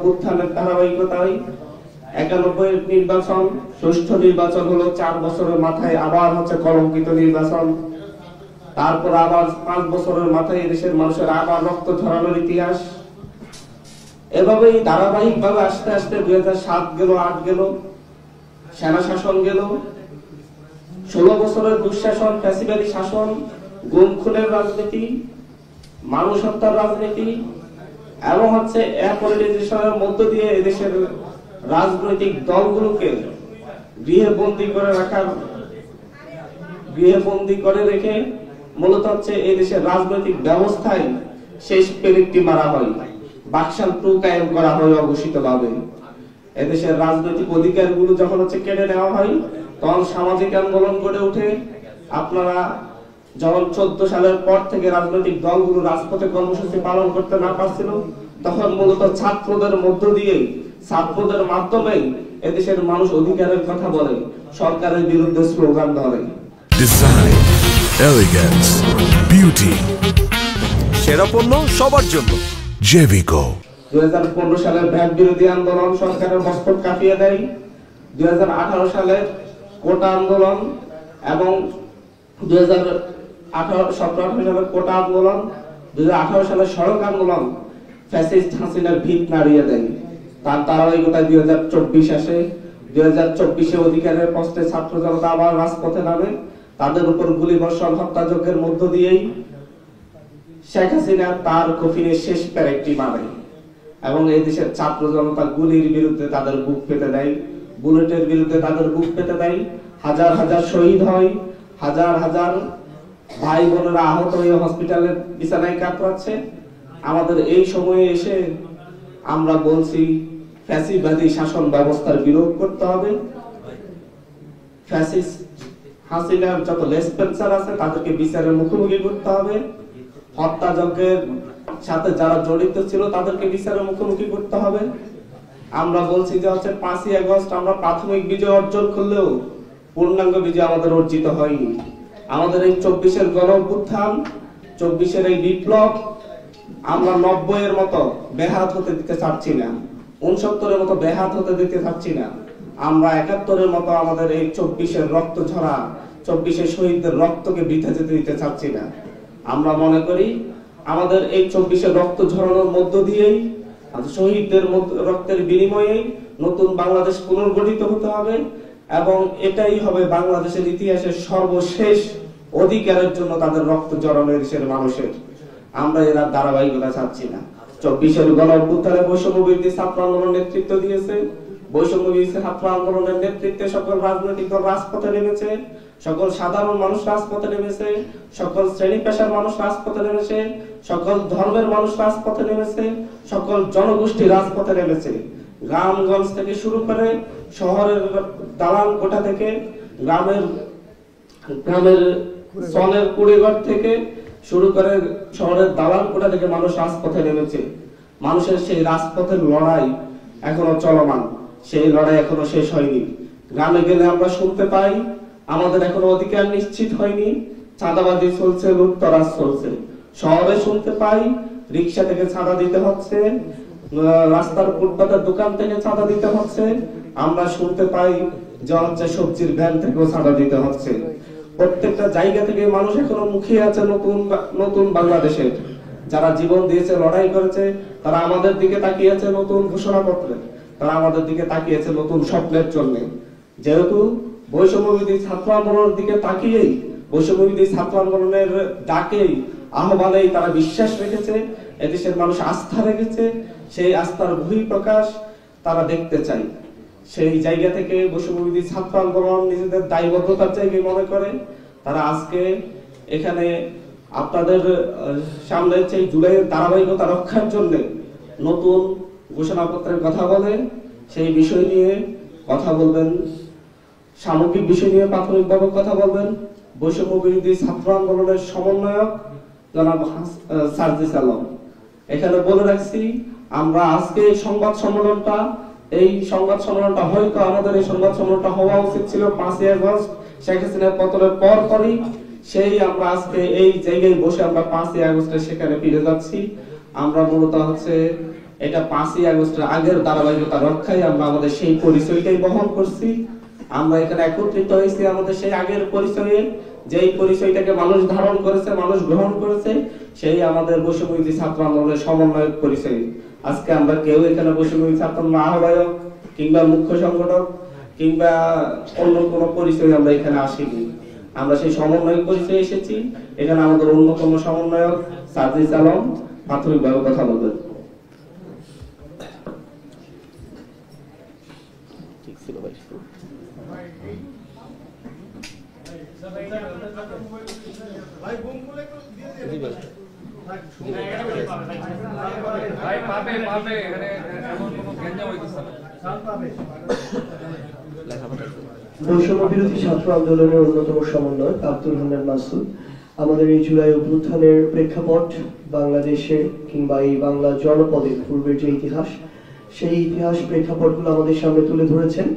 গণঅভ্যুত্থানের ধারাবাহিকতায় 91 নির্বাচন, সুষ্ঠু নির্বাচন হলো 4 বছরের মাথায়, আবার হচ্ছে কলঙ্কিত নির্বাচন, তারপর আবার 5 বছরের মাথায় দেশের মানুষের আবার রক্ত ঝরানোর ইতিহাস। এভাবেই ধারাবাহিকভাবে আস্তে আস্তে 2007 গেল, 8 গেল, সেনা শাসন গেল, 16 বছরের দুঃশাসন, ফ্যাসিবাদী শাসন, গুম খুনের রাজনীতি, মানুষ হত্যার রাজনীতি এবং হচ্ছে অ্যাপলিটিশনের মধ্য দিয়ে এদেশের রাজনৈতিক দলগুলোকে গৃহবন্দী করে রেখে মূলত হচ্ছে এই দেশের রাজনৈতিক ব্যবস্থায় শেষ পেরেকটি মারা হয়, বাকশাল 2 কায়েম করা হয় অঘোষিতভাবে। এদেশের রাজনৈতিক অধিকারগুলো যখন হচ্ছে কেড়ে নেওয়া হয়, তখন সামাজিক আন্দোলন গড়ে ওঠে। আপনারা যখন 14 সালের পর থেকে রাজনৈতিক দলগুলো রাজপথে কর্মসূচি পালন করতে না পারছিল, তখন মূলত ছাত্রদের মধ্য দিয়ে, ছাত্রদের মাধ্যমে এদেশের মানুষ অধিকারের কথা বলে, সরকারের বিরুদ্ধে স্লোগান ধরে। ডিজাইন, এলিগেন্স, বিউটি, সেরা পণ্য সবার জন্য জেভিকো। 2015 সালের ভ্যাট বিরোধী আন্দোলন সরকারের মস্তক কাঁপিয়ে দেয়। 2018 সালের কোটা আন্দোলন এবং 2017 সালের কোটা আন্দোলন, 2018 সালের সড়ক আন্দোলন ফ্যাসিস্ট হাসিনার ভিত নাড়িয়ে দেয়। তার ধারাবাহিকতায় 2024 আসে। 2024-এ অধিকারের প্রশ্নে ছাত্র জনতা আবার রাজপথে নামে। তাদের উপর গুলিবর্ষণ, হত্যাযজ্ঞের মধ্য দিয়েই শেখ হাসিনা তার কফিনের শেষ প্যারেকটি মারে এবং এই দেশের ছাত্র জনতা গুলির বিরুদ্ধে তাদের বুক পেতে দেয়, বুলেটের বিরুদ্ধে তাদের বুক পেতে দেয়। হাজার হাজার শহীদ হয়, হাজার হাজার ভাই বোনেরা আহত হয়ে হসপিটালের বিছানায় কাতরাচ্ছে। আমাদের এই সময়ে এসে আমরা বলছি ফ্যাসিবাদী শাসন ব্যবস্থার বিরোধ করতে হবে। ফ্যাসিস্ট হাসিনার যত লেসপেন্সার আছে তাদেরকে বিচারের মুখোমুখি করতে হবে। হত্যাযজ্ঞের সাথে যারা জড়িত ছিল তাদেরকে বিচারের মুখোমুখি করতে হবে। আমরা বলছি যে হচ্ছে 5ই আগস্ট আমরা প্রাথমিক বিজয় অর্জন করলেও পূর্ণাঙ্গ বিজয় আমাদের অর্জিত হয়নি। আমাদের এই 24-এর গণঅভ্যুত্থান, 24-এর এই বিপ্লব আমরা 90-এর মতো বেহাত হতে দিতে চাচ্ছি না, 69-এর মতো বেহাত হতে দিতে চাচ্ছি না। আমরা 71-এর মতো আমাদের এই 24-এর রক্ত ঝরা, 24-এর শহীদদের রক্তকে বৃথা যেতে দিতে চাচ্ছি না। আমরা মনে করি আমাদের এই 24-এর রক্ত ঝরানোর মধ্য দিয়েই, শহীদদের রক্তের বিনিময়ে নতুন বাংলাদেশ পুনর্গঠিত হতে হবে এবং এটাই হবে বাংলাদেশের ইতিহাসের সর্বশেষ অধিকারের জন্য তাদের রক্ত ঝরানো দেশের মানুষের। আমরা এরা ধারাবাহিকতা চাচ্ছি না। 24-এর গণঅভ্যুত্থানে বৈষম্য বিরোধী ছাত্র আন্দোলন নেতৃত্ব দিয়েছে। বৈষম্য বিরোধী ছাত্র আন্দোলনের নেতৃত্বে সকল রাজনৈতিক দল রাজপথে নেমেছে, সকল সাধারণ মানুষ রাজপথে নেমেছে, সকল শ্রেণী পেশার মানুষ রাজপথে নেমেছে, সকল ধর্মের মানুষ রাজপথে নেমেছে, সকল জনগোষ্ঠী রাজপথে নেমেছে। গ্রামগঞ্জ থেকে শুরু করে শহরের দালান কোঠা থেকে, গ্রামের সনের কুড়িঘর থেকে শুরু করে শহরের দালান কোঠা থেকে মানুষ রাজপথে নেমেছে। মানুষের সেই রাজপথের লড়াই এখনো চলমান, সেই লড়াই এখনো শেষ হয়নি। গ্রামে গেলে আমরা শুনতে পাই আমাদের এখনো অধিকার নিশ্চিত হয়নি, চাঁদাবাজি চলছে, লুটতরাজ চলছে। শহরে শুনতে পাই রিক্সা থেকে চাঁদা দিতে হচ্ছে, রাস্তার ফুটপাতের দোকান থেকে চাঁদা দিতে হচ্ছে। আমরা শুনতে পাই যে হচ্ছে সবজির ভ্যান থেকেও চাঁদা দিতে হচ্ছে। প্রত্যেকটা জায়গা থেকে মানুষ এখনো মুখিয়ে আছে নতুন বাংলাদেশের। যারা জীবন দিয়েছে, লড়াই করেছে, তারা আমাদের দিকে তাকিয়েছে নতুন ঘোষণাপত্রে, তারা আমাদের দিকে তাকিয়েছে নতুন স্বপ্নের জন্য। যেহেতু বৈষম্যবিরোধী ছাত্র আন্দোলনের দিকে তাকিয়েই, বৈষম্যবিরোধী ছাত্র আন্দোলনের ডাকেই, আহ্বানেই তারা বিশ্বাস রেখেছে, এদেশের মানুষ আস্থা রেখেছে, সেই আস্থার বহিঃপ্রকাশ তারা দেখতে চায়। সেই জায়গা থেকে বৈষম্যবিরোধী ছাত্র আন্দোলন নিজেদের দায়বদ্ধতার জায়গায় মনে করে তারা আজকে এখানে আপনাদের সামনে সেই জুলাইয়ের ধারাবাহিকতা রক্ষার জন্য নতুন ঘোষণাপত্রের কথা বলে, সেই বিষয় নিয়ে কথা বলবেন, সামগ্রিক বিষয় নিয়ে প্রাথমিকভাবে কথা বলবেন বৈষম্য বিরোধী ছাত্র আন্দোলনের সমন্বয়ক জনাব সার্জিস আলম। এখানে বলে রাখছি আমরা আজকে এই সংবাদ সম্মেলনটা হয়তো আমাদের এই সংবাদ সম্মেলনটা হওয়া উচিত ছিল 5ই আগস্ট শেখ হাসিনার পতনের পরই। সেই আমরা আজকে এই জায়গায় বসে আমরা 5ই আগস্টে সেখানে ফিরে যাচ্ছি। আমরা মূলত হচ্ছে এটা 5ই আগস্টের আগের ধারাবাহিকতা রক্ষায় আমরা আমাদের সেই পরিচয়টাই বহন করছি। আমরা এখানে একত্রিত হয়েছি আমাদের সেই আগের পরিচয়ে, যেই পরিচয়টাকে মানুষ ধারণ করেছে, মানুষ গ্রহণ করেছে, সেই আমাদের বৈষম্যবিরোধী ছাত্র আন্দোলনের সমন্বয়ক পরিচয়। আজকে আমরা কেউ এখানে বৈষম্যবিরোধী ছাত্র আহ্বায়ক কিংবা মুখ্য সংগঠক কিংবা অন্য কোনো পরিচয় আমরা এখানে আসিনি। আমরা সেই সমন্বয়ক পরিচয়ে এসেছি। এখানে আমাদের অন্যতম সমন্বয়ক সাজিদ আলম প্রাথমিকভাবে কথা বলবেন। ঠিক ছিল ভাই। বৈষম্য বিরোধী ছাত্র আন্দোলনের অন্যতম সমন্বয়ক আব্দুল হান্নান মাসুদ। আমাদের এই জুলাই অভ্যুত্থানের প্রেক্ষাপট, বাংলাদেশে কিংবা এই বাংলা জনপদের পূর্বের যে ইতিহাস, সেই ইতিহাস প্রেক্ষাপটগুলো আমাদের সামনে তুলে ধরেছেন।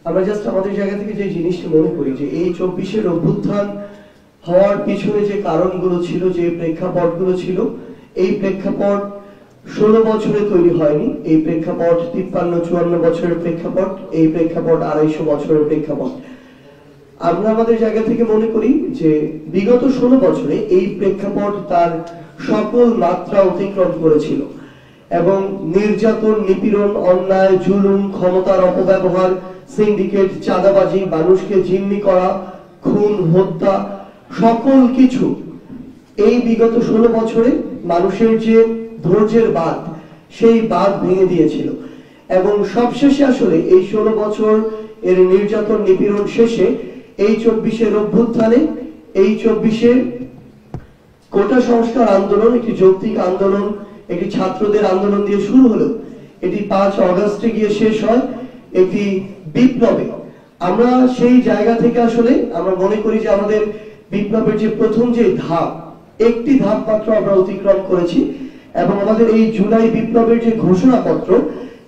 আমরা জাস্ট আমাদের জায়গা থেকে যে জিনিসটা মনে করি যে এই 24-এর অভ্যুত্থান হওয়ার পিছনে যে কারণগুলো ছিল, যে প্রেক্ষাপটগুলো ছিল, এই প্রেক্ষাপট 16 বছরে তৈরি হয়নি। এই প্রেক্ষাপট 53-54 বছরের প্রেক্ষাপট, এই প্রেক্ষাপট 250 বছরের প্রেক্ষাপট। আমরা আমাদের জায়গা থেকে মনে করি যে বিগত 16 বছরে এই প্রেক্ষাপট তার সকল মাত্রা অতিক্রম করেছিল এবং নির্যাতন, নিপীড়ন, অন্যায়, জুলুম, ক্ষমতার অপব্যবহার, সিন্ডিকেট, চাঁদাবাজি, মানুষকে জিম্মি করা, খুন, হত্যা, সকল কিছু এই বিগত 16 বছরে মানুষের যে ধৈর্যের বাঁধ, সেই বাঁধ ভেঙে দিয়েছিল। এবং সবশেষে আসলে এই 16 বছর এর নির্যাতন, নিপীড়ন শেষে এই 24-এর অভ্যুত্থানে, এই 24-এর কোটা সংস্কার আন্দোলন একটি যৌক্তিক আন্দোলন, একটি ছাত্রদের আন্দোলন দিয়ে শুরু হলো, এটি 5 আগস্টে গিয়ে শেষ হয় একটি বিপ্লবে। আমরা সেই জায়গা থেকে আসলে আমরা মনে করি যে আমাদের বিপ্লবের যে প্রথম যে ধাপ, একটি ধাপ মাত্র আমরা অতিক্রম করেছি এবং আমাদের এই জুলাই বিপ্লবের যে ঘোষণাপত্র,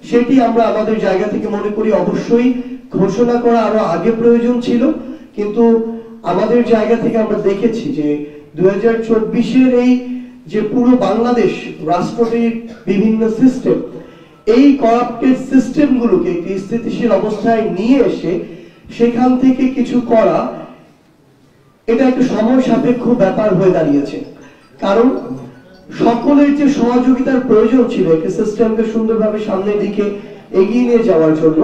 সেটি আমরা আমাদের জায়গা থেকে মনে করি অবশ্যই ঘোষণা করা আরো আগে প্রয়োজন ছিল। কিন্তু আমাদের জায়গা থেকে আমরা দেখেছি যে 2024-এর এই যে পুরো বাংলাদেশ রাষ্ট্রটির বিভিন্ন সিস্টেম, এই করাপ্টেড সিস্টেমগুলোকে একটি স্থিতিশীল অবস্থায় নিয়ে এসে সেখান থেকে কিছু করা, এটা একটা সময় সাপেক্ষ ব্যাপার হয়ে দাঁড়িয়েছে। কারণ সকলের যে সহযোগিতার প্রয়োজন ছিল একটি সিস্টেমকে সুন্দরভাবে সামনের দিকে এগিয়ে নিয়ে যাওয়ার জন্য,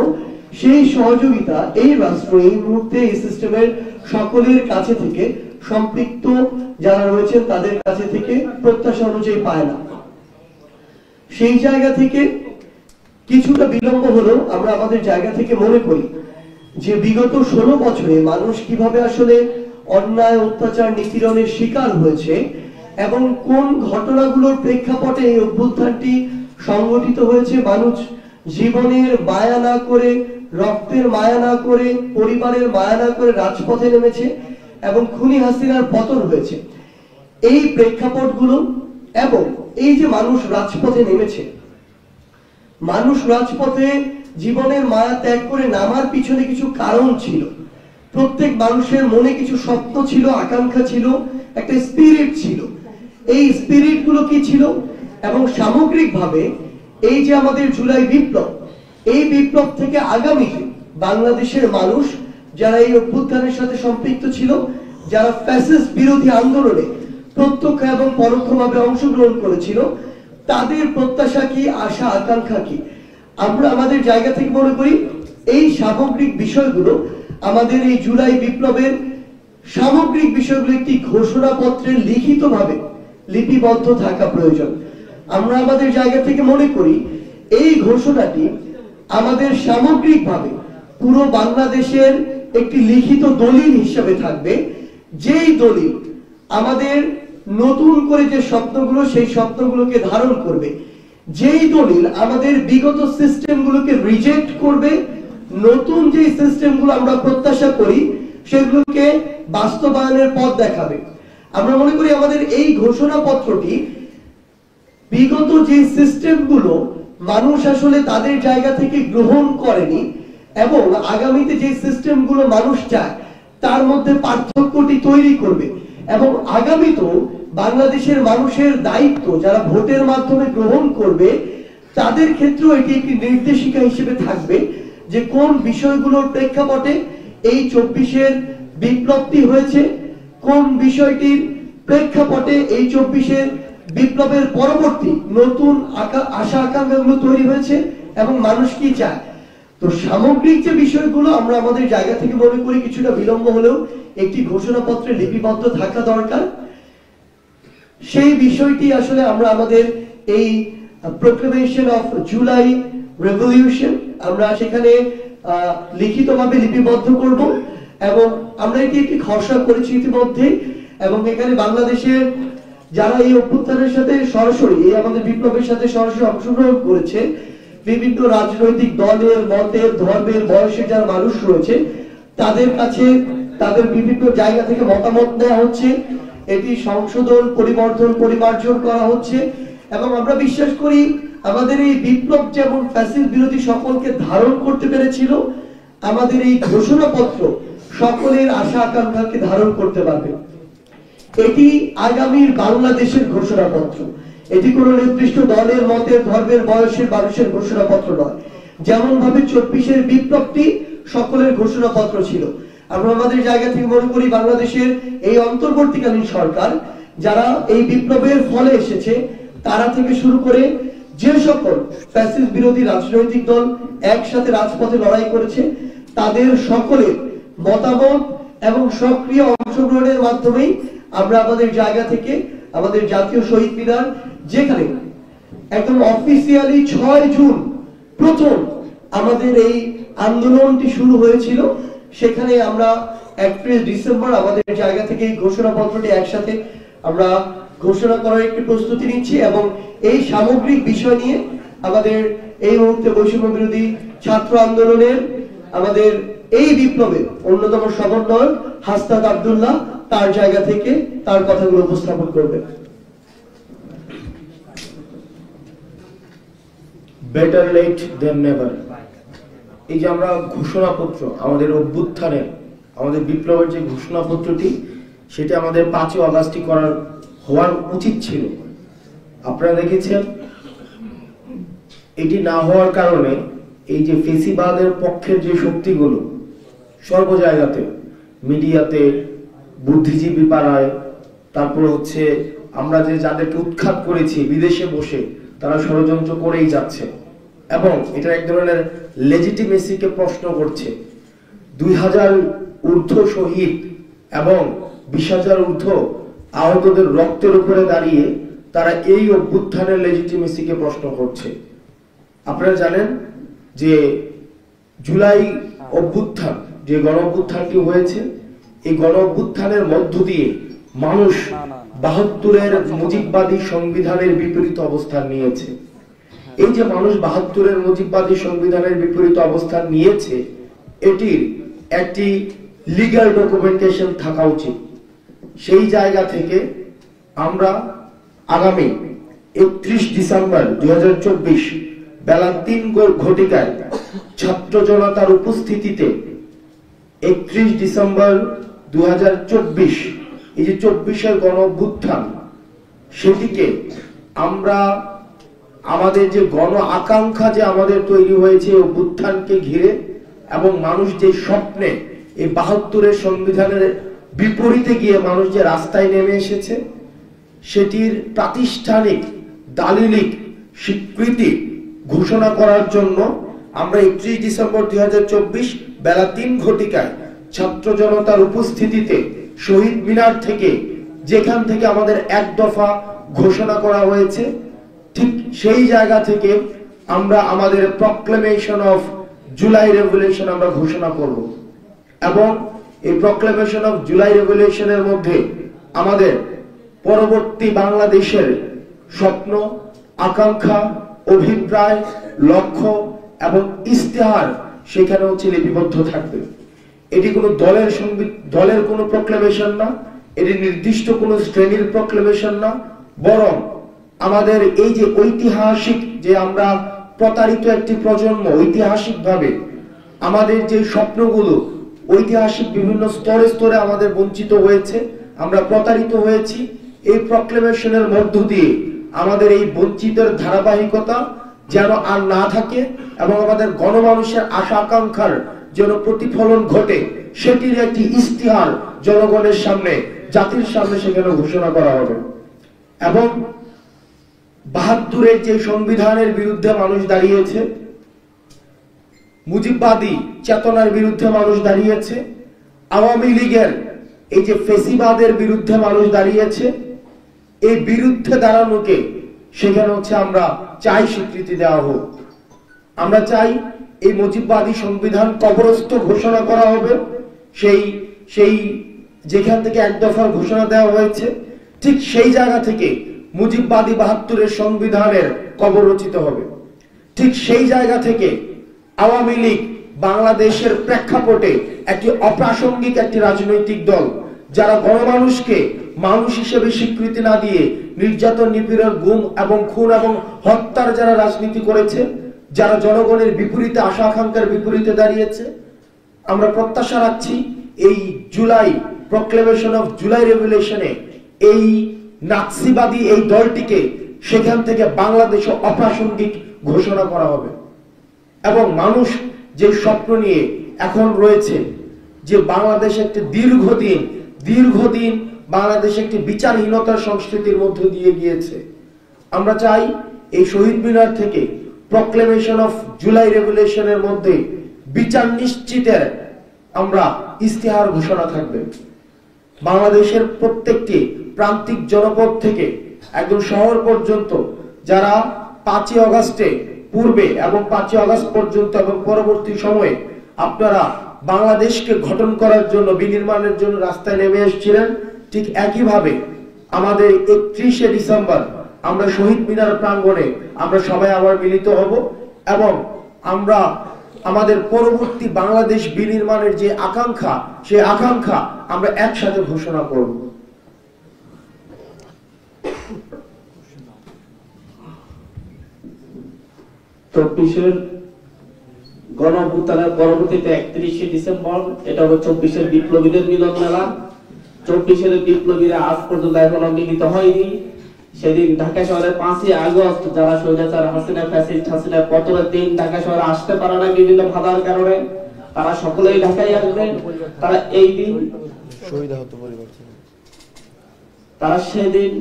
সেই সহযোগিতা এই রাষ্ট্র এই মুহূর্তে এই সিস্টেমের সকলের কাছে থেকে, সম্পৃক্ত যারা রয়েছেন তাদের কাছে থেকে প্রত্যাশা অনুযায়ী পায় না। সেই জায়গা থেকে কিছুটা বিলম্ব হলো আমরা আমাদের জায়গা থেকে মনে করি যে বিগত 16 বছরে মানুষ কিভাবে আসলে অন্যায়, অত্যাচার, নিপীড়নের শিকার হয়েছে এবং কোন ঘটনাগুলোর প্রেক্ষাপটে এই অভ্যুত্থানটি সংগঠিত হয়েছে। মানুষ জীবনের মায়া না করে, রক্তের মায়া না করে, পরিবারের মায়া না করে রাজপথে নেমেছে এবং খুনি হাসিনার পতন হয়েছে। এই প্রেক্ষাপটগুলো এবং এই যে মানুষ রাজপথে নেমেছে, মানুষ রাজপথে জীবনের মায়া ত্যাগ করে নামার পিছনে কিছু কারণ ছিল। প্রত্যেক মানুষের মনে কিছু স্বপ্ন ছিল, আকাঙ্ক্ষা ছিল, একটা স্পিরিট ছিল। এই স্পিরিট গুলো কি ছিল এবং সামগ্রিকভাবে এই যে আমাদের জুলাই বিপ্লব, এই বিপ্লব থেকে আগামীতে বাংলাদেশের মানুষ যারা এই অভ্যুত্থানের সাথে সম্পৃক্ত ছিল, যারা ফ্যাসিস্ট বিরোধী আন্দোলনে প্রত্যক্ষ এবং পরোক্ষভাবে অংশগ্রহণ করেছিল, তাদের প্রত্যাশা কি, আশা, আকাঙ্ক্ষা কি। আমরা আমাদের জায়গা থেকে মনে করি এই সামগ্রিক বিষয়গুলো আমাদের এই জুলাই বিপ্লবের সামগ্রিক বিষয়গুলো একটি ঘোষণাপত্রে লিখিতভাবে লিপিবদ্ধ থাকা প্রয়োজন। আমরা আমাদের জায়গা থেকে মনে করি এই ঘোষণাটি আমাদের সামগ্রিকভাবে পুরো বাংলাদেশের একটি লিখিত দলিল হিসেবে থাকবে, যেই দলিল আমাদের নতুন করে যে স্বপ্নগুলো, সেই স্বপ্নগুলোকে ধারণ করবে, যেই দলিল আমাদের বিগত সিস্টেমগুলোকে রিজেক্ট করবে, নতুন যে সিস্টেমগুলো আমরা প্রত্যাশা করি সেগুলোকে বাস্তবায়নের পথ দেখাবে। আমরা মনে করি আমাদের এই ঘোষণাপত্রটি বিগত যে সিস্টেমগুলো মানুষ আসলে তাদের জায়গা থেকে গ্রহণ করেনি এবং আগামীতে যে সিস্টেমগুলো মানুষ চায় তার মধ্যে পার্থক্যটি তৈরি করবে। এবং আগামীতেও বাংলাদেশের মানুষের দায়িত্ব যারা ভোটের মাধ্যমে গ্রহণ করবে, তাদের ক্ষেত্রেও এটি একটি নির্দেশিকা হিসেবে থাকবে যে কোন বিষয়গুলোর প্রেক্ষাপটে এই 24-এর বিপ্লবটি হয়েছে, কোন বিষয়টির প্রেক্ষাপটে এই 24-এর বিপ্লবের পরবর্তী নতুন আশা আকাঙ্ক্ষাগুলো তৈরি হয়েছে এবং মানুষ কি চায়। তো সামগ্রিক যে বিষয়গুলো আমরা আমাদের জায়গা থেকে মনে করি কিছুটা বিলম্ব হলেও একটি ঘোষণাপত্রে লিপিবদ্ধ থাকা দরকার। সেই বিষয়টি আসলে আমরা আমাদের এই প্রোক্লেমেশন অফ জুলাই রেভলিউশন আমরা সেখানে লিখিতভাবে লিপিবদ্ধ করব এবং আমরা এটি একটি খসড়া করেছি ইতিমধ্যে এবং এখানে বাংলাদেশের যারা এই অভ্যুত্থানের সাথে সরাসরি এই আমাদের বিপ্লবের সাথে সরাসরি অংশগ্রহণ করেছে, বিভিন্ন রাজনৈতিক দলের, মতের, ধর্মের, বয়সের যারা মানুষ রয়েছে তাদের কাছে তাদের বিভিন্ন জায়গা থেকে মতামত নেওয়া হচ্ছে, এটি সংশোধন, পরিবর্তন, পরিমার্জন করা হচ্ছে এবং আমরা বিশ্বাস করি আমাদের এই বিপ্লব যেমন ফ্যাসিস্ট বিরোধী সকলকে ধারণ করতে পেরেছিল, আমাদের এই ঘোষণাপত্র সকলের আশা আকাঙ্ক্ষাকে ধারণ করতে পারবে। এটি আগামীর বাংলাদেশের ঘোষণাপত্র, এটি কোনো নির্দিষ্ট দলের, মতের, ধর্মের, বয়সের মানুষের ঘোষণাপত্র নয়। যেমন ভাবে 24-এর বিপ্লবটি সকলের ঘোষণাপত্র ছিল, আমরা আমাদের জায়গা থেকে মনে করি বাংলাদেশের এই অন্তর্বর্তীকালীন সরকার যারা এই বিপ্লবের ফলে এসেছে তারা থেকে শুরু করে যে সকল ফ্যাসিস্ট বিরোধী রাজনৈতিক দল একসাথে রাজপথে লড়াই করেছে তাদের সকলের মতামত এবং সক্রিয় অংশগ্রহণের মাধ্যমেই আমরা আমাদের জায়গা থেকে আমাদের জাতীয় শহীদ মিনার, যেখানে একদম অফিসিয়ালি 6 জুন প্রথম আমাদের এই আন্দোলনটি শুরু হয়েছিল, সেখানে আমরা এপ্রিল ডিসেম্বর আমাদের জায়গা থেকে এই ঘোষণাপত্রটি একসাথে আমরা ঘোষণা করার একটি প্রস্তুতি নিচ্ছি এবং এই সামগ্রিক বিষয় নিয়ে আমাদের এই মুহূর্তে বৈষম্য বিরোধী ছাত্র আন্দোলনের আমাদের এই বিপ্লবের অন্যতম সমন্বয়ক হাসনাত আব্দুল্লাহ তার জায়গা থেকে তার কথাগুলো উপস্থাপন করবে। বেটার লেট দেন নেভার। এই যে আমরা ঘোষণাপত্র আমাদের অভ্যুত্থানের আমাদের বিপ্লবের যে ঘোষণাপত্রটি সেটা আমাদের 5 আগস্টই করার হওয়ার উচিত ছিল। আপনারা দেখেছেন এটি না হওয়ার কারণে এই যে ফেসিবাদের পক্ষের যে শক্তিগুলো সর্ব জায়গাতে, মিডিয়াতে, বুদ্ধিজীবী পাড়ায়, তারপর হচ্ছে আমরা যে যাদেরকে উৎখাত করেছি বিদেশে বসে তারা ষড়যন্ত্র করেই যাচ্ছে এবং এটা এক ধরনের লেজিটিমেসিকে প্রশ্ন করছে। 2000 ঊর্ধ্ব শহীদ এবং 20,000 ঊর্ধ্ব আহতদের রক্তের উপরে দাঁড়িয়ে তারা এই অভ্যুত্থানের লেজিটিমেসিকে প্রশ্ন করছে। আপনারা জানেন যে জুলাই অভ্যুত্থান, যে গণ অভ্যুত্থানটি হয়েছে, এই গণ অভ্যুত্থানের মধ্য দিয়ে মানুষ 72-এর মুজিববাদী সংবিধানের বিপরীত অবস্থান নিয়েছে। এই যে মানুষ 72-এর মুজিববাদী সংবিধানের বিপরীত অবস্থান নিয়েছে, এটির একটি লিগ্যাল ডকুমেন্টেশন থাকা উচিত। সেই জায়গা থেকে আমরা আগামী 31 ডিসেম্বর 2024 বেলা 3 ঘটিকায় ছাত্র জনতার উপস্থিতিতে 31 ডিসেম্বর 2024 এই যে 24-এর গণ অভ্যুত্থান, সেটিকে আমরা আমাদের যে গণ আকাঙ্ক্ষা যে আমাদের তৈরি হয়েছে অভ্যুত্থানকে ঘিরে এবং মানুষ যে স্বপ্নে এই 72-এর সংবিধানের বিপরীতে গিয়ে মানুষ যে রাস্তায় নেমে এসেছে, সেটির প্রাতিষ্ঠানিক দালিলিক স্বীকৃতি ঘোষণা করার জন্য আমরা 31 ডিসেম্বর 2024 বেলা 3 ঘটিকায় ছাত্র জনতার উপস্থিতিতে শহীদ মিনার থেকে, যেখান থেকে আমাদের এক দফা ঘোষণা করা হয়েছে, ঠিক সেই জায়গা থেকে আমরা আমাদের প্রক্লেমেশন অফ জুলাই রেভলিউশন আমরা ঘোষণা করব এবং এই প্রক্লেমেশন অফ জুলাই রেভলিউশনের মধ্যে আমাদের পরবর্তী বাংলাদেশের স্বপ্ন, আকাঙ্ক্ষা, অভিপ্রায়, লক্ষ্য এবং ইস্তেহার সেখানে হচ্ছে লিপিবদ্ধ থাকবে। এটি কোনো দলের কোনো প্রক্লেমেশন না, এটি নির্দিষ্ট কোনো শ্রেণীর প্রক্লেমেশন না, বরং আমাদের এই যে ঐতিহাসিক যে আমরা প্রতারিত একটি প্রজন্ম, ঐতিহাসিকভাবে আমাদের যে স্বপ্নগুলো ঐতিহাসিক বিভিন্ন স্তরে স্তরে আমাদের বঞ্চিত হয়েছে, আমরা প্রতারিত হয়েছি, এই প্রক্লেমেশনের মধ্য দিয়ে আমাদের এই বঞ্চিতের ধারাবাহিকতা যেন আর না থাকে এবং আমাদের গণমানুষের আশা আকাঙ্ক্ষার যেন প্রতিফলন ঘটে, সেটির একটি ইস্তিহার জনগণের সামনে, জাতির সামনে সেখানে ঘোষণা করা হবে। এবং ৭২-এর যে সংবিধানের বিরুদ্ধে মানুষ দাঁড়িয়েছে, মুজিববাদী চেতনার বিরুদ্ধে মানুষ দাঁড়িয়েছে, আওয়ামী লীগের এই যে ফেসিবাদের বিরুদ্ধে মানুষ দাঁড়িয়েছে, এই বিরুদ্ধে দাঁড়ানোকে সেখানে হচ্ছে আমরা চাই স্বীকৃতি দেওয়া হোক। আমরা চাই এই মুজিববাদী সংবিধান কবরস্থ ঘোষণা করা হবে। সেই যেখান থেকে এক দফার ঘোষণা দেওয়া হয়েছে, ঠিক সেই জায়গা থেকে মুজিববাদী ৭২-এর সংবিধানের কবর রচিত হবে। ঠিক সেই জায়গা থেকে আওয়ামী লীগ বাংলাদেশের প্রেক্ষাপটে একটি অপ্রাসঙ্গিক একটি রাজনৈতিক দল, যারা গণমানুষকে মানুষ হিসেবে স্বীকৃতি না দিয়ে নির্যাতন, নিপীড়ন, গুম এবং খুন এবং হত্যার যারা রাজনীতি করেছে, যারা জনগণের বিপরীতে, আশা আকাঙ্ক্ষার বিপরীতে দাঁড়িয়েছে, আমরা প্রত্যাশা রাখছি এই জুলাই প্রক্লেমেশন অফ জুলাই রেভলিউশনে এই নাৎসিবাদী এই দলটিকে সেখান থেকে বাংলাদেশে অপ্রাসঙ্গিক ঘোষণা করা হবে। এবং মানুষ যে স্বপ্ন নিয়ে এখন রয়েছে, যে বাংলাদেশ একটি দীর্ঘদিন বাংলাদেশ একটি বিচারহীনতার সংস্কৃতির মধ্যে দিয়ে গিয়েছে, আমরা চাই এই শহীদ মিনার থেকে প্রক্লেমেশন অফ জুলাই রেভলিউশনের মধ্যে বিচার নিশ্চিতের আমরা ইস্তেহার ঘোষণা থাকবে। বাংলাদেশের প্রত্যেকটি প্রান্তিক জনপদ থেকে একদম শহর পর্যন্ত যারা ৫ই আগস্টে পূর্বে এবং ৫ই আগস্ট পর্যন্ত এবং পরবর্তী সময়ে আপনারা বাংলাদেশকে গঠন করার জন্য, বিনির্মাণের জন্য রাস্তায় নেমে এসেছিলেন, ঠিক একইভাবে আমাদের ৩১শে ডিসেম্বর আমরা শহীদ মিনার প্রাঙ্গণে আমরা সবাই আবার মিলিত হব এবং আমরা আমাদের পরবর্তী বাংলাদেশ বিনির্মাণের যে আকাঙ্ক্ষা, সেই আকাঙ্ক্ষা আমরা একসাথে ঘোষণা করব। চব্বিশের গণ অভ্যুত্থানের পরবর্তীতে ৩১শে ডিসেম্বর এটা হবে ২৪-এর বিপ্লবীদের মিলন মেলা। ২৪-এর বিপ্লবীরা আজ পর্যন্ত এখনো মিলিত হয়নি। সেদিন ঢাকা শহরে ৫ই আগস্ট যারা স্বৈরাচার হাসিনা, ফ্যাসিস্ট হাসিনার পতনের দিন ঢাকা শহরে আসতে পারে না বিভিন্ন বাধার কারণে, তারা সকলেই ঢাকায় আসবে। তারা এই দিন তারা সেদিন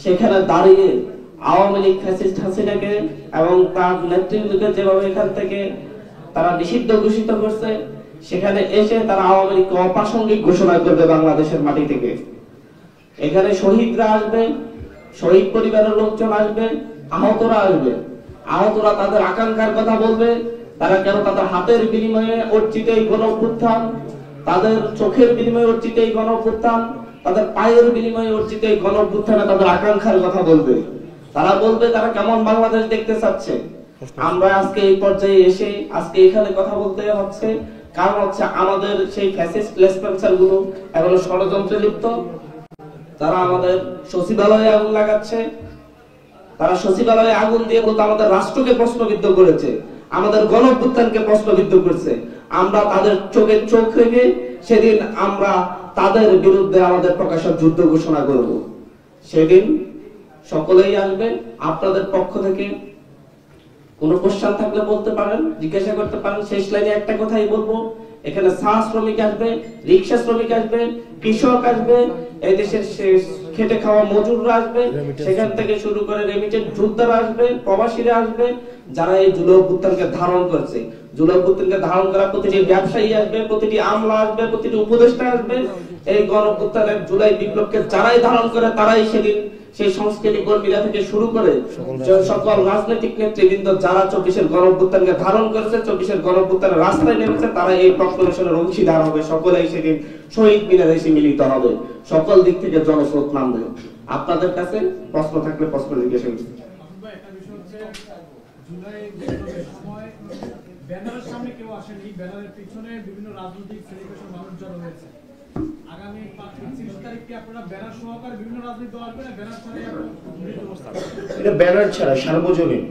সেখানে দাঁড়িয়ে আওয়ামী লীগ, ফ্যাসিস্ট হাসিনাকে এবং তার নেতৃত্বকে যেভাবে এখান থেকে তারা নিষিদ্ধ ঘোষিত করছে, সেখানে এসে তারা আওয়ামী লীগকে অপ্রাসঙ্গিক ঘোষণা করবে বাংলাদেশের মাটি থেকে। এখানে শহীদরা আসবে, শহীদ পরিবারের লোকজন আসবে, আহতরা আসবে। আহতরা তাদের আকাঙ্ক্ষার কথা বলবে, তারা কেন তাদের হাতের বিনিময়ে অর্জিত এই গণ অভ্যুত্থান, তাদের চোখের বিনিময়ে অর্জিত এই গণ অভ্যুত্থান, তাদের পায়ের বিনিময়ে অর্জিত এই গণ অভ্যুত্থানে তাদের আকাঙ্ক্ষার কথা বলবে। তারা বলবে তারা কেমন বাংলাদেশ দেখতে চাচ্ছে। আমরা আজকে এই পর্যায়ে এসে আজকে এখানে কথা বলতে হচ্ছে, কারণ হচ্ছে আমাদের সেই ফ্যাসিস্ট লেসপেন্সার গুলো এখনো ষড়যন্ত্রে লিপ্ত। তারা আমাদের সচিবালয়ে আগুন লাগাচ্ছে, তারা সচিবালয়ে আগুন দিয়ে বলতে আমাদের রাষ্ট্রকে প্রশ্নবিদ্ধ করেছে, আমাদের গণ অভ্যুত্থানকে প্রশ্নবিদ্ধ করছে। আমরা তাদের চোখে চোখ রেখে সেদিন আমরা তাদের বিরুদ্ধে আমাদের প্রকাশ্যে যুদ্ধ ঘোষণা করব। সেদিন সকলেই আসবে। আপনাদের পক্ষ থেকে কোনো কোশ্চেন থাকলে বলতে পারেন, জিজ্ঞাসা করতে পারেন। শেষ লাইনে একটা কথাই বলবো, এখানে চা শ্রমিক আসবে, রিক্সা শ্রমিক আসবে, কৃষক আসবে, এই দেশের খেটে খাওয়া মজুররা আসবে, সেখান থেকে শুরু করে রেমিটেন্স যোদ্ধারা আসবে, প্রবাসীরা আসবে, যারা এই জুলাই অভ্যুত্থানকে ধারণ করছে। জুলাই অভ্যুত্থানকে ধারণ করা প্রতিটি ব্যবসায়ী আসবে, প্রতিটি আমলা আসবে, প্রতিটি উপদেষ্টা আসবে। এই গণ অভ্যুত্থানের জুলাই বিপ্লবকে যারাই ধারণ করে তারাই সেদিন সেই সংস্কৃতি কর্মীরা থেকে শুরু করে সকল রাজনৈতিক নেতৃবৃন্দ যারা ২৪-এর গণ অভ্যুত্থানকে ধারণ করেছে, ২৪-এর গণ অভ্যুত্থানের রাস্তায় নেমেছে, তারা এই প্রক্লেমেশনের অংশীদার হবে। সকলেই সেদিন শহীদ মিনারে এসে মিলিত হবে, সকল দিক থেকে জনস্রোত নামবে। আপনাদের কাছে প্রশ্ন থাকলে প্রশ্ন জিজ্ঞাসা করুন। ব্যানারের সামনে কেউ আসেনি, ব্যানারের পিছনে বিভিন্ন রাজনৈতিক সেলিব্রেশন মানুষ জড়ো হয়েছে। আগামী ৩০ তারিখে আপনারা ব্যানার সহকারে বিভিন্ন রাজনৈতিক দল আসবে না, ব্যানার ছাড়াই এটা ব্যানার ছাড়া সার্বজনীন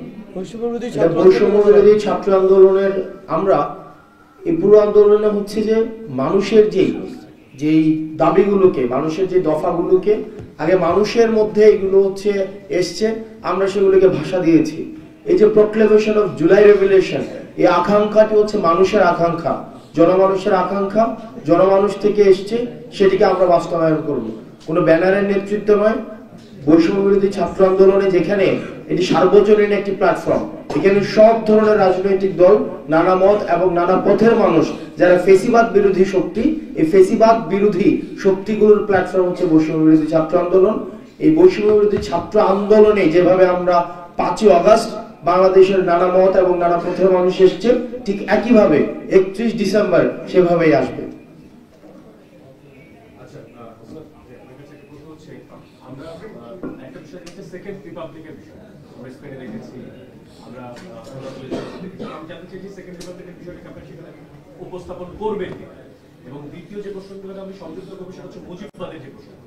বৈষম্যবিরোধী ছাত্র আন্দোলনের আমরা এই পুরো আন্দোলনে হচ্ছে যে মানুষের যেই দাবিগুলোকে, মানুষের যে দফাগুলোকে আগে মানুষের মধ্যে এগুলো হচ্ছে এসছে, আমরা সেগুলোকে ভাষা দিয়েছি। এই যে প্রক্লেমেশন অফ জুলাই রেভলিউশন, এই আকাঙ্ক্ষাটি হচ্ছে মানুষের আকাঙ্ক্ষা, জনমানুষের আকাঙ্ক্ষা, জনমানুষ থেকে এসছে, সেটিকে আমরা বাস্তবায়ন করব। কোনো ব্যানারের নেতৃত্ব নয়, বৈষম্য বিরোধী ছাত্র আন্দোলনে যেখানে এটি সার্বজনীন একটি প্ল্যাটফর্ম, এখানে সব ধরনের রাজনৈতিক দল, নানা মত এবং নানা পথের মানুষ যারা ফেসিবাদ বিরোধী শক্তি, এই ফেসিবাদ বিরোধী শক্তিগুলোর প্ল্যাটফর্ম হচ্ছে বৈষম্য বিরোধী ছাত্র আন্দোলন। এই বৈষম্য বিরোধী ছাত্র আন্দোলনে যেভাবে আমরা 5ই আগস্ট বাংলাদেশের নানা মত এবং নানা পথের মানুষ এসছে, ঠিক একইভাবে 31 ডিসেম্বর সেভাবেই আসবে। আমরা একটা বিষয় হচ্ছে সেকেন্ড রিপাবলিকের বিষয় আমরা স্পেনে দেখেছি, আমরা আমি জানতে চাইছি সেকেন্ড রিপাবলিকের বিষয়টাকে আপনারা সেখানে উপস্থাপন করবেন কিনা, এবং দ্বিতীয় যে প্রসঙ্গটা আমি সংযুক্ত করবো সেটা হচ্ছে মুজিববাদের যে প্রসঙ্গ।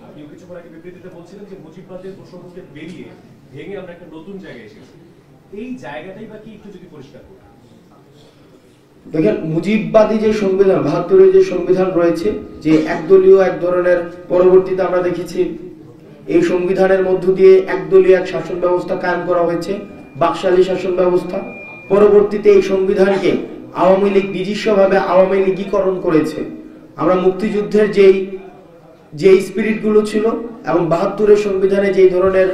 আপনি কিছুক্ষণ আগে বিবৃতিতে বলছিলেন যে মুজিববাদের প্রসঙ্গকে বেরিয়ে ভেঙে আমরা একটা নতুন জায়গায় এসেছি, এই জায়গাটাই বা কি একটু যদি পরিষ্কার করি। দেখেন, মুজিববাদী যে সংবিধান, ৭২-এর যে সংবিধান রয়েছে, যে একদলীয় এক ধরনের, পরবর্তীতে আমরা দেখেছি এই সংবিধানের মধ্য দিয়ে একদলীয় এক শাসন ব্যবস্থা কায়েম করা হয়েছে, বাকশালী শাসন ব্যবস্থা। পরবর্তীতে এই সংবিধানকে আওয়ামী লীগ নিজস্বভাবে আওয়ামী লীগীকরণ করেছে। আমরা মুক্তিযুদ্ধের যেই স্পিরিট গুলো ছিল এবং ৭২-এর সংবিধানে যেই ধরনের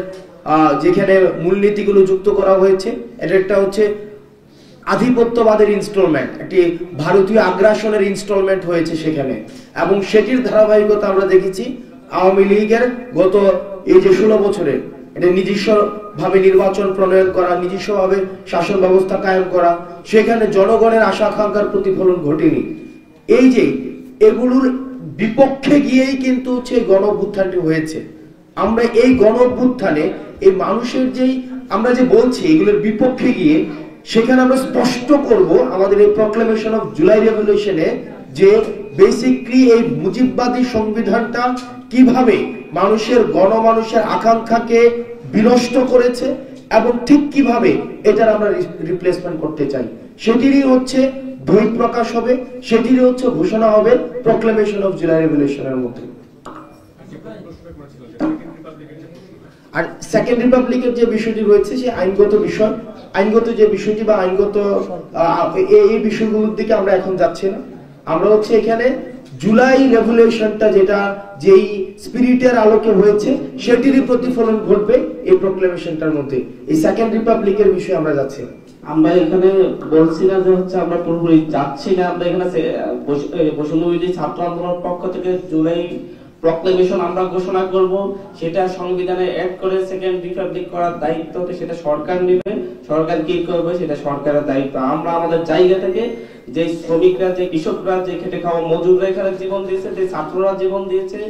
যেখানে মূলনীতিগুলো যুক্ত করা হয়েছে, এটা একটা হচ্ছে আধিপত্যবাদের ইনস্টলমেন্ট, একটি ভারতীয় আগ্রাসনের ইনস্টলমেন্ট হয়েছে সেখানে, এবং সেটির ধারাবাহিকতা আমরা দেখেছি আওয়ামী লীগের গত এই যে 16 বছরে এটা নিজস্ব ভাবে নির্বাচন প্রণয়ন করা, নিজস্ব ভাবে শাসন ব্যবস্থা কায়েম করা, সেখানে জনগণের আশা আকাঙ্ক্ষার প্রতিফলন ঘটেনি। এই যে এগুলোর বিপক্ষে গিয়েই কিন্তু হচ্ছে গণ অভ্যুত্থানটি হয়েছে। আমরা এই গণ অভ্যুত্থানে এই মানুষের যেই আমরা যে বলছি এগুলোর বিপক্ষে গিয়ে সেখানে আমরা স্পষ্ট করব আমাদের এই প্রক্লেমেশন অফ জুলাই রেভলিউশনে যে বেসিক্যালি এই মুজিববাদী সংবিধানটা কিভাবে মানুষের গণমানুষের আকাঙ্ক্ষাকে বিনষ্ট করেছে এবং ঠিক কিভাবে এটার আমরা রিপ্লেসমেন্ট করতে চাই, সেটিরই হচ্ছে বই প্রকাশ হবে, সেটিরই হচ্ছে ঘোষণা হবে প্রক্লেমেশন অফ জুলাই রেভলিউশনের মধ্যে। আর সেকেন্ড রিপাবলিকের যে বিষয়টি রয়েছে সে আইনগত বিষয়, আইনগত যে বিষয়টি বা আইনগত এই বিষয়গুলোর দিকে আমরা এখন যাচ্ছি না। আমরা হচ্ছে এখানে জুলাই রেভলিউশনটা যেটা যেই স্পিরিটের আলোকে হয়েছে সেটিরই প্রতিফলন ঘটবে এই প্রক্লেমেশনটার মধ্যে। এই সেকেন্ড রিপাবলিকের বিষয়ে আমরা যাচ্ছি না। আমরা এখানে বলছি না যে হচ্ছে আমরা পুরোপুরি যাচ্ছি না, আমরা এখানে বৈষম্য বিরোধী ছাত্র আন্দোলনের পক্ষ থেকে জুলাই প্রক্লেমেশন আমরা ঘোষণা করব, সেটা সংবিধানে অ্যাড করে সেকেন্ড রিপাবলিক করার দায়িত্ব সেটা সরকার নেবে। সরকার কি করবে সেটা সরকারের দায়িত্ব। আমরা আমাদের জায়গা থেকে যে শ্রমিকরা, যে কৃষকরা, যে খেটে খাওয়া মজুররা এখানে জীবন দিয়েছে, যে ছাত্ররা জীবন দিয়েছে,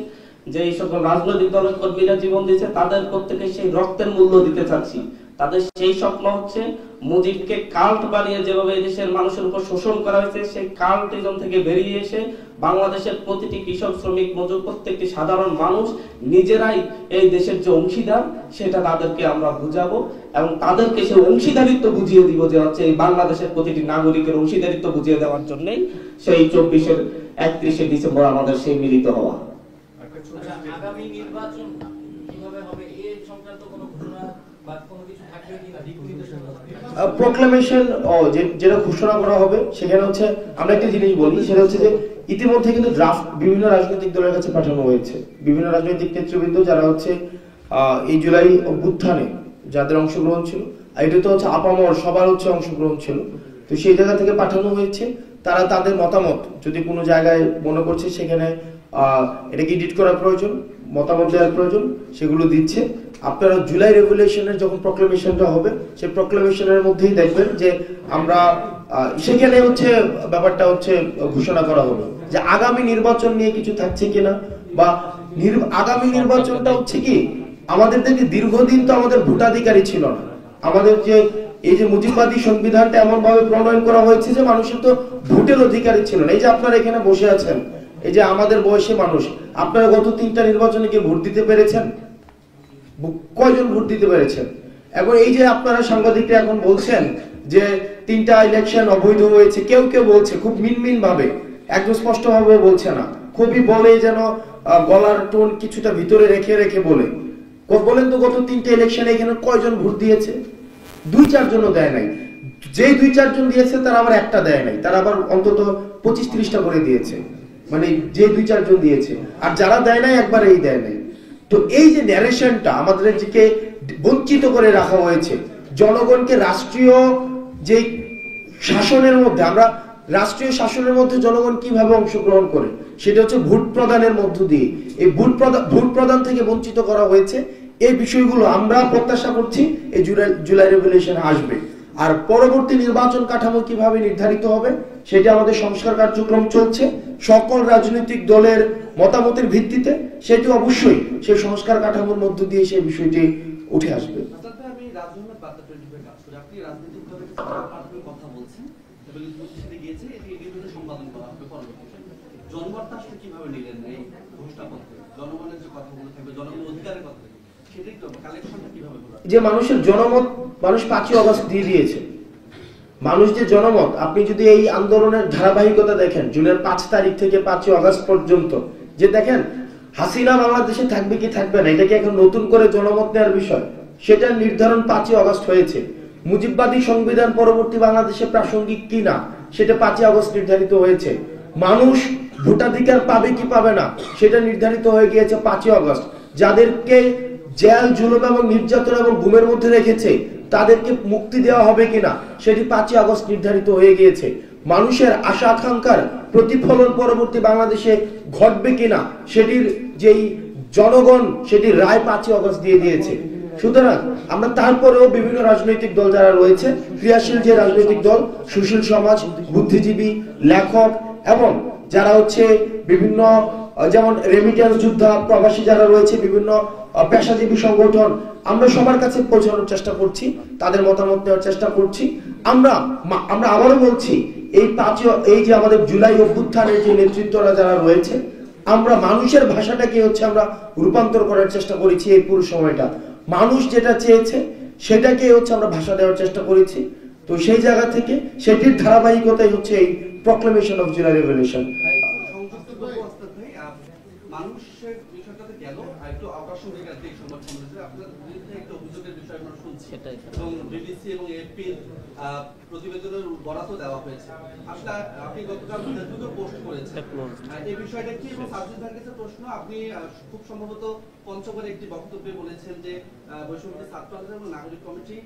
যে এই সকল রাজনৈতিক দলের কর্মীরা জীবন দিয়েছে, তাদের প্রত্যেকে সেই রক্তের মূল্য দিতে চাচ্ছি। তাদের সেই স্বপ্ন হচ্ছে মুজিবকে কাল্ট বানিয়ে যেভাবে এই দেশের মানুষের উপর শোষণ করা হয়েছে, সেই কাল্টিজম থেকে বেরিয়ে এসে বাংলাদেশের প্রতিটি কৃষক, শ্রমিক, মজুর, প্রত্যেকটি সাধারণ মানুষ নিজেরাই এই দেশের যে অংশীদার সেটা তাদেরকে আমরা বুঝাবো এবং তাদেরকে সেই অংশীদারিত্ব বুঝিয়ে দিব যে হচ্ছে এই বাংলাদেশের প্রতিটি নাগরিকের অংশীদারিত্ব বুঝিয়ে দেওয়ার জন্যই সেই 31 ডিসেম্বর আমাদের সেই মিলিত হওয়া। আগামী নির্বাচন কিভাবে হবে এই সংক্রান্ত কোনো ঘোষণা বা কোনো কিছু থাকবে কিনা দিক নির্দেশনা? প্রক্লেমেশন যেটা ঘোষণা করা হবে সেখানে হচ্ছে আমরা একটা জিনিস বলি, সেটা হচ্ছে যে ইতিমধ্যে কিন্তু ড্রাফট বিভিন্ন রাজনৈতিক দলের কাছে পাঠানো হয়েছে। বিভিন্ন রাজনৈতিক নেতৃবৃন্দ যারা হচ্ছে এই জুলাই অভ্যুত্থানে যাদের অংশগ্রহণ ছিল, এটা তো হচ্ছে আপামর সবার হচ্ছে অংশগ্রহণ ছিল, তো সেই জায়গা থেকে পাঠানো হয়েছে। তারা তাদের মতামত যদি কোনো জায়গায় মনে করছে সেখানে এটাকে এডিট করা প্রয়োজন, মতামত দেওয়ার প্রয়োজন, সেগুলো দিচ্ছে। আপনারা জুলাই রেভলিউশনের যখন প্রক্লেমেশনটা হবে সেই প্রক্লেমেশনের মধ্যেই দেখবেন যে আমরা সেখানে হচ্ছে ব্যাপারটা হচ্ছে ঘোষণা করা হবে যে আগামী নির্বাচন নিয়ে কিছু থাকছে কিনা, বা আগামী নির্বাচনটা হচ্ছে কি আমাদের থেকে দীর্ঘদিন তো আমাদের ভোটাধিকারই ছিল না। আমাদের যে এই যে মুজিববাদী সংবিধানটা এমন ভাবে প্রণয়ন করা হয়েছে যে মানুষের তো ভোটের অধিকারই ছিল না। এই যে আপনারা এখানে বসে আছেন, এই যে আমাদের বয়সী মানুষ, আপনারা গত 3টা নির্বাচনে কি ভোট দিতে পেরেছেন? কয়জন ভোট দিতে পেরেছেন? এখন এই যে আপনারা সাংবাদিকরা এখন বলছেন যে 3টা ইলেকশন অবৈধ হয়েছে, কেউ কেউ বলছে খুব মিনমিন ভাবে, একদম স্পষ্ট ভাবে বলছে না, খুবই বলে যেন গলার টোন কিছুটা ভিতরে রেখে রেখে বলে। বলেন তো গত 3টা ইলেকশনে এখানে কয়জন ভোট দিয়েছে? 2-4 জনও দেয় নাই। যে 2-4 জন দিয়েছে তারা আবার একটা দেয় নাই, তারা আবার অন্তত 25-30টা করে দিয়েছে, মানে যে 2-4 জন দিয়েছে। আর যারা দেয় নাই একবার এই দেয় নাই। তো এই যে ন্যারেশনটা আমাদেরকে বঞ্চিত করে রাখা হয়েছে, জনগণকে রাষ্ট্রীয় যে শাসনের মধ্যে, আমরা রাষ্ট্রীয় শাসনের মধ্যে জনগণ কিভাবে অংশগ্রহণ করে, সেটা হচ্ছে ভোট প্রদানের মধ্য দিয়ে। এই ভোট প্রদান থেকে বঞ্চিত করা হয়েছে। এই বিষয়গুলো আমরা প্রত্যাশা করছি এই জুলাই রেভলিউশন আসবে। আর পরবর্তী নির্বাচন কাঠামো কিভাবে নির্ধারিত হবে সেটা আমাদের সংস্কার কার্যক্রম চলছে সকল রাজনৈতিক দলের মতামতের ভিত্তিতে। সেটি অবশ্যই সেই সংস্কার কাঠামোর মধ্য দিয়ে সেই বিষয়টি উঠে আসবে। আমি রাজনৈতিক বার্তা তৈরি কাজ করি, আপনি রাজনৈতিকভাবে কথা বলছেন এবং সাথে গিয়েছে, এটি এগুলো সম্পাদন করা হবে পরবর্তীতে। জনগণটা আসলে কিভাবে নিলেন এই ঘোষণাপত্রে? জনগণের যে কথাগুলো থাকবে, জনগণের অধিকারের কথা থাকবে, সেটাই তো কালেকশনটা কিভাবে করা? যে মানুষের জনমত, মানুষ 5ই আগস্ট দিয়ে দিয়েছে। মানুষ যে জনমত, আপনি যদি এই আন্দোলনের ধারাবাহিকতা দেখেন জুনের 5 তারিখ থেকে 5ই আগস্ট পর্যন্ত, যে দেখেন হাসিনা বাংলাদেশে থাকবে কি থাকবে না, এটা কি এখন নতুন করে জনমত নেওয়ার বিষয়? সেটা নির্ধারণ 5ই আগস্ট হয়েছে। মুজিববাদী সংবিধান পরবর্তী বাংলাদেশে প্রাসঙ্গিক কি না সেটা 5ই আগস্ট নির্ধারিত হয়েছে। মানুষ ভোটাধিকার পাবে কি পাবে না সেটা নির্ধারিত হয়ে গিয়েছে 5ই আগস্ট। যাদেরকে জেল, জুলুম এবং নির্যাতন এবং গুমের মধ্যে রেখেছে তাদেরকে মুক্তি দেওয়া হবে কিনা সেটি 5ই আগস্ট নির্ধারিত হয়ে গিয়েছে। মানুষের আশা আকাঙ্ক্ষার প্রতিফলন পরবর্তী বাংলাদেশে ঘটবে কিনা সেটির যেই জনগণ সেটির রায় 5ই আগস্ট দিয়ে দিয়েছে। সুতরাং আমরা তারপরেও বিভিন্ন রাজনৈতিক দল যারা রয়েছে, ক্রিয়াশীল যে রাজনৈতিক দল, সুশীল সমাজ, বুদ্ধিজীবী, লেখক এবং যারা হচ্ছে বিভিন্ন যেমন রেমিটেন্স যোদ্ধা, প্রবাসী যারা রয়েছে, বিভিন্ন পেশাজীবী সংগঠন, আমরা সবার কাছে পৌঁছানোর চেষ্টা করছি, তাদের মতামত নেওয়ার চেষ্টা করছি। আমরা আবারও বলছি, এই যে আমাদের জুলাই অভ্যুত্থানের যে নেতৃত্বরা যারা রয়েছে, আমরা মানুষের ভাষাটাকে হচ্ছে আমরা রূপান্তর করার চেষ্টা করেছি। এই পুরো সময়টা মানুষ যেটা চেয়েছে সেটাকে হচ্ছে আমরা ভাষা দেওয়ার চেষ্টা করেছি। তো সেই জায়গা থেকে সেটির ধারাবাহিকতাই হচ্ছে এই প্রক্লেমেশন অফ জুলাই রেভলিউশন। মানুষের বিষয়টাতে গেল একটু আকর্ষণ জায়গাতে এই সংবাদ সম্মেলনে আপনাদের বিরুদ্ধে একটা অভিযোগের বিষয় আমরা শুনছি এবং বিবিসি এবং এএফপির প্রতিবেদনের বরাত দেওয়া হয়েছে। আসলে আপনি গতকাল ফেসবুকে পোস্ট করেছেন এই বিষয়টা কি, এবং সার্জিস ভাইয়ের কাছে প্রশ্ন, আপনি খুব সম্ভবত পঞ্চগড়ে একটি বক্তব্যে বলেছেন যে বৈষম্যবিরোধী ছাত্র আন্দোলন এবং নাগরিক কমিটি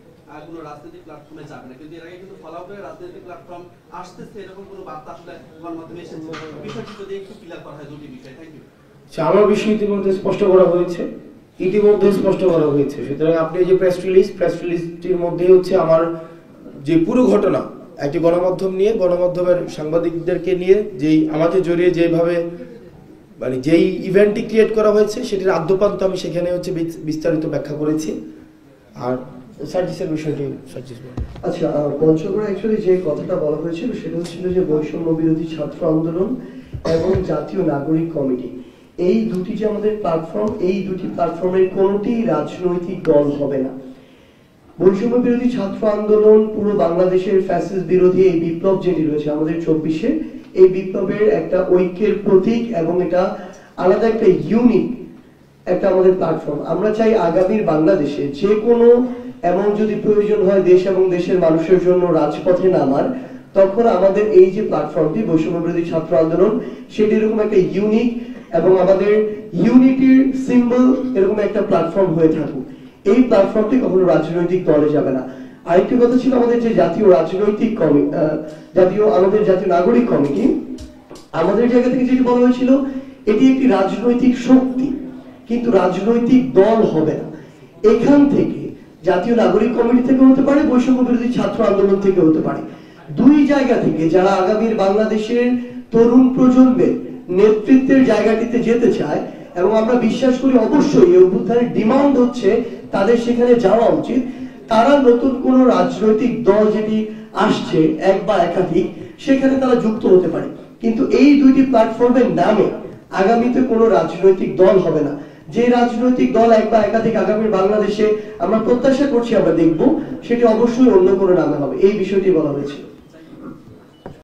কোনো রাজনৈতিক প্ল্যাটফর্মে যাবে না, কিন্তু এর আগে কিন্তু ফলাফলে রাজনৈতিক প্ল্যাটফর্ম আসতেছে, এরকম কোনো বার্তা আসলে গণমাধ্যমে এসেছে। বিষয়টি যদি একটু ক্লিয়ার করা হয়, দুটি বিষয়। Thank you. আমার বিষয় ইতিমধ্যে স্পষ্ট করা হয়েছে, সুতরাং আপনি যে প্রেস রিলিজটির মধ্যে হচ্ছে আমার যে পুরো ঘটনা একটি গণমাধ্যম নিয়ে, গণমাধ্যমের সাংবাদিকদেরকে নিয়ে যেই আমাকে জড়িয়ে যেভাবে মানে যেই ইভেন্টটি ক্রিয়েট করা হয়েছে সেটির আদ্যপান্ত আমি সেখানে হচ্ছে বিস্তারিত ব্যাখ্যা করেছি। আর সার্জিসের বিষয়টি সার্জিস। আচ্ছা, পঞ্চগড়ে অ্যাকচুয়ালি যে কথাটা বলা হয়েছিল সেটা হচ্ছিল যে বৈষম্য বিরোধী ছাত্র আন্দোলন এবং জাতীয় নাগরিক কমিটি, এই দুটি যে আমাদের প্ল্যাটফর্ম, এই দুটি প্ল্যাটফর্মের কোনোটি রাজনৈতিক দল হবে না। বৈষম্য বিরোধী ছাত্র আন্দোলন পুরো বাংলাদেশের ফ্যাসিস্ট বিরোধী এই বিপ্লব যেটি রয়েছে আমাদের 24-এ, এই বিপ্লবের একটা ঐক্যের প্রতীক এবং এটা আলাদা একটা ইউনিক একটা আমাদের প্ল্যাটফর্ম। আমরা চাই আগামীর বাংলাদেশে যে কোনো এমন যদি প্রয়োজন হয় দেশ এবং দেশের মানুষের জন্য রাজপথে নামার, তখন আমাদের এই যে প্ল্যাটফর্মটি বৈষম্য বিরোধী ছাত্র আন্দোলন সেটি এরকম একটা ইউনিক এবং আমাদের ইউনিটির সিম্বল এরকম একটা প্ল্যাটফর্ম হয়ে থাকুক। এই প্ল্যাটফর্মটি কখনো রাজনৈতিক দলে যাবে না। আরেকটি কথা ছিল আমাদের যে জাতীয় রাজনৈতিক আমাদের জাতীয় নাগরিক কমিটি, আমাদের জায়গা থেকে যেটি বলা হয়েছিল এটি একটি রাজনৈতিক শক্তি, কিন্তু রাজনৈতিক দল হবে না। এখান থেকে জাতীয় নাগরিক কমিটি থেকে হতে পারে, বৈষম্য বিরোধী ছাত্র আন্দোলন থেকে হতে পারে, দুই জায়গা থেকে যারা আগামীর বাংলাদেশের তরুণ প্রজন্মের নেতৃত্বের জায়গাটিতে যেতে চায়, এবং আমরা বিশ্বাস করি অবশ্যই এই অভ্যুত্থানের ডিমান্ড হচ্ছে তাদের সেখানে যাওয়া উচিত, তারা নতুন কোন রাজনৈতিক দল যেটি আসছে এক বা একাধিক সেখানে তারা যুক্ত হতে পারে, কিন্তু এই দুইটি প্ল্যাটফর্মের নামে আগামীতে কোনো রাজনৈতিক দল হবে না। যে রাজনৈতিক দল এক বা একাধিক আগামীর বাংলাদেশে আমরা প্রত্যাশা করছি আমরা দেখব, সেটি অবশ্যই অন্য কোনো নামে হবে, এই বিষয়টি বলা হয়েছিল।